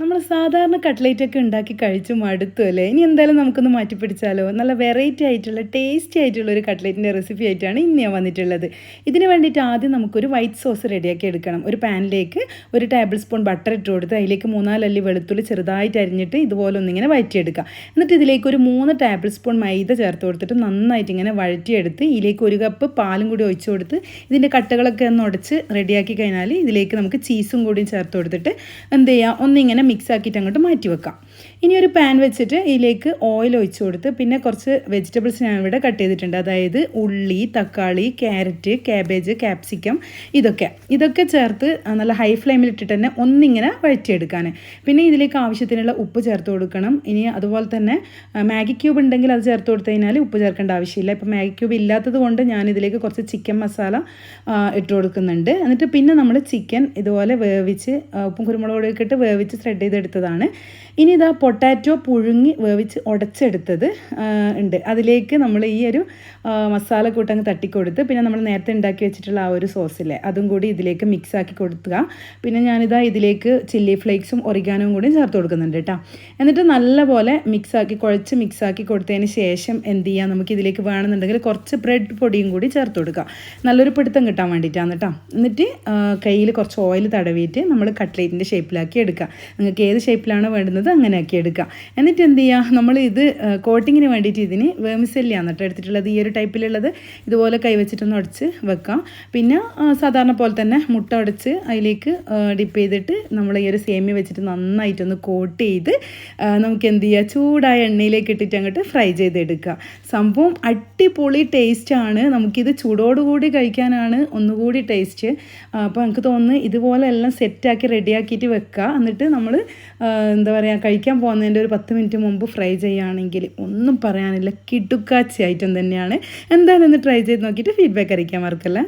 നമ്മൾ സാധാരണ കട്ട്ലേറ്റൊക്കെ ഉണ്ടാക്കി കഴിച്ച് മടുത്തു അല്ലേ? ഇനി എന്തായാലും നമുക്കൊന്ന് മാറ്റിപ്പിടിച്ചാലോ? നല്ല വെറൈറ്റി ആയിട്ടുള്ള ടേസ്റ്റി ആയിട്ടുള്ള ഒരു കട്ട്ലേറ്റിൻ്റെ റെസിപ്പി ആയിട്ടാണ് ഇന്ന് ഞാൻ വന്നിട്ടുള്ളത്. ഇതിന് വേണ്ടിയിട്ട് ആദ്യം നമുക്കൊരു വൈറ്റ് സോസ് റെഡിയാക്കി എടുക്കണം. ഒരു പാനിലേക്ക് 1 ടേബിൾ സ്പൂൺ ബട്ടർ ഇട്ട് കൊടുത്ത് അതിലേക്ക് 3-4 അല്ലി വെളുത്തുള്ളി ചെറുതായിട്ട് അരിഞ്ഞിട്ട് ഇതുപോലെ ഒന്നിങ്ങനെ വഴറ്റിയെടുക്കുക. എന്നിട്ട് ഇതിലേക്ക് ഒരു 3 ടേബിൾ സ്പൂൺ മൈദ ചേർത്ത് കൊടുത്തിട്ട് നന്നായിട്ട് ഇങ്ങനെ വഴറ്റിയെടുത്ത് ഇതിലേക്ക് 1 കപ്പ് പാലും കൂടി ഒഴിച്ച് കൊടുത്ത് ഇതിൻ്റെ കട്ടകളൊക്കെ ഒന്ന് ഉടച്ച് റെഡിയാക്കി കഴിഞ്ഞാൽ ഇതിലേക്ക് നമുക്ക് ചീസും കൂടി ചേർത്ത് കൊടുത്തിട്ട് എന്ത് ചെയ്യുക, ഒന്നിങ്ങനെ മിക്സ് ആക്കിയിട്ട് അങ്ങോട്ട് മാറ്റി വെക്കാം. ഇനി ഒരു പാൻ വെച്ചിട്ട് ഇതിലേക്ക് ഓയിൽ ഒഴിച്ച് കൊടുത്ത് പിന്നെ കുറച്ച് വെജിറ്റബിൾസ് ഞാൻ ഇവിടെ കട്ട് ചെയ്തിട്ടുണ്ട്. അതായത് ഉള്ളി, തക്കാളി, ക്യാരറ്റ്, ക്യാബേജ്, ക്യാപ്സിക്കം ഇതൊക്കെ ചേർത്ത് നല്ല ഹൈ ഫ്ലെയിമിൽ ഇട്ടിട്ട് തന്നെ ഒന്നിങ്ങനെ വഴറ്റിയെടുക്കാൻ. പിന്നെ ഇതിലേക്ക് ആവശ്യത്തിനുള്ള ഉപ്പ് ചേർത്ത് കൊടുക്കണം. ഇനി അതുപോലെ തന്നെ മാഗി ക്യൂബ് ഉണ്ടെങ്കിൽ അത് ചേർത്ത് കൊടുത്തു കഴിഞ്ഞാൽ ഉപ്പ് ചേർക്കേണ്ട ആവശ്യമില്ല. ഇപ്പോൾ മാഗി ക്യൂബ് ഇല്ലാത്തത് കൊണ്ട് ഞാൻ ഇതിലേക്ക് കുറച്ച് ചിക്കൻ മസാല ഇട്ട് കൊടുക്കുന്നുണ്ട്. എന്നിട്ട് പിന്നെ നമ്മൾ ചിക്കൻ ഇതുപോലെ വേവിച്ച് ഉപ്പും കുരുമുളക് പൊടിയൊക്കെ ഇട്ട് വേവിച്ച് ത്രെഡ് ചെയ്തെടുത്തതാണ്. ഇനി ഇതാ പൊട്ടാറ്റോ പുഴുങ്ങി വേവിച്ച് ഉടച്ചെടുത്തത് ഉണ്ട്. അതിലേക്ക് നമ്മൾ ഈ ഒരു മസാല കൂട്ടങ്ങ് തട്ടിക്കൊടുത്ത് പിന്നെ നമ്മൾ നേരത്തെ ഉണ്ടാക്കി വെച്ചിട്ടുള്ള ആ ഒരു സോസില്ലേ അതും കൂടി ഇതിലേക്ക് മിക്സ് ആക്കി കൊടുക്കുക. പിന്നെ ഞാനിതാ ഇതിലേക്ക് ചില്ലി ഫ്ലേക്സും ഒറിഗാനോയും കൂടി ചേർത്ത് കൊടുക്കുന്നുണ്ട് കേട്ടോ. എന്നിട്ട് നല്ലപോലെ കുഴച്ച് മിക്സാക്കി കൊടുത്തതിന് ശേഷം എന്ത് ചെയ്യുക, നമുക്ക് ഇതിലേക്ക് വേണമെന്നുണ്ടെങ്കിൽ കുറച്ച് ബ്രെഡ് പൊടിയും കൂടി ചേർത്ത് കൊടുക്കുക. നല്ലൊരു പിടുത്തം കിട്ടാൻ വേണ്ടിയിട്ടാണ് കേട്ടോ. എന്നിട്ട് കയ്യിൽ കുറച്ച് ഓയിൽ തടവിയിട്ട് നമ്മൾ കട്ട്ലേറ്റിൻ്റെ ഷേപ്പിലാക്കി എടുക്കുക. നിങ്ങൾക്ക് ഏത് ഷേപ്പിലാണ് വേണ്ടുന്നത് അങ്ങനെ ആക്കി എടുക്കുക. എന്നിട്ട് എന്ത് ചെയ്യുക, നമ്മൾ ഇത് കോട്ടിങ്ങിന് വേണ്ടിയിട്ട് ഇതിന് വേമിസെല്ലിയാണ് കേട്ടോ എടുത്തിട്ടുള്ളത്. ഈ ഒരു ടൈപ്പിലുള്ളത് ഇതുപോലെ കൈവച്ചിട്ടൊന്ന് ഉടച്ച് വെക്കാം. പിന്നെ സാധാരണ പോലെ തന്നെ മുട്ട ഉടച്ച് അതിലേക്ക് ഡിപ്പ് ചെയ്തിട്ട് നമ്മൾ ഈ ഒരു സേമിയ വെച്ചിട്ട് നന്നായിട്ടൊന്ന് കോട്ട് ചെയ്ത് നമുക്ക് എന്ത് ചെയ്യുക, ചൂടായ എണ്ണയിലേക്ക് ഇട്ടിട്ട് അങ്ങോട്ട് ഫ്രൈ ചെയ്തെടുക്കുക. സംഭവം അടിപൊളി ടേസ്റ്റാണ്. നമുക്കിത് ചൂടോടുകൂടി കഴിക്കാനാണ് ഒന്നുകൂടി ടേസ്റ്റ്. അപ്പോൾ എനിക്ക് തോന്നുന്നു ഇതുപോലെ എല്ലാം സെറ്റാക്കി റെഡിയാക്കിയിട്ട് വെക്കുക. എന്നിട്ട് നമ്മൾ എന്താ പറയുക, കഴിക്കാൻ പോകുന്നതിൻ്റെ ഒരു 10 മിനിറ്റ് മുമ്പ് ഫ്രൈ ചെയ്യുകയാണെങ്കിൽ ഒന്നും പറയാനില്ല, കിടുക്കാച്ചി ഐറ്റം തന്നെയാണ്. എന്തായാലും ഒന്ന് ട്രൈ ചെയ്ത് നോക്കിയിട്ട് ഫീഡ്ബാക്ക് അറിയിക്കാൻ മറക്കല്ല.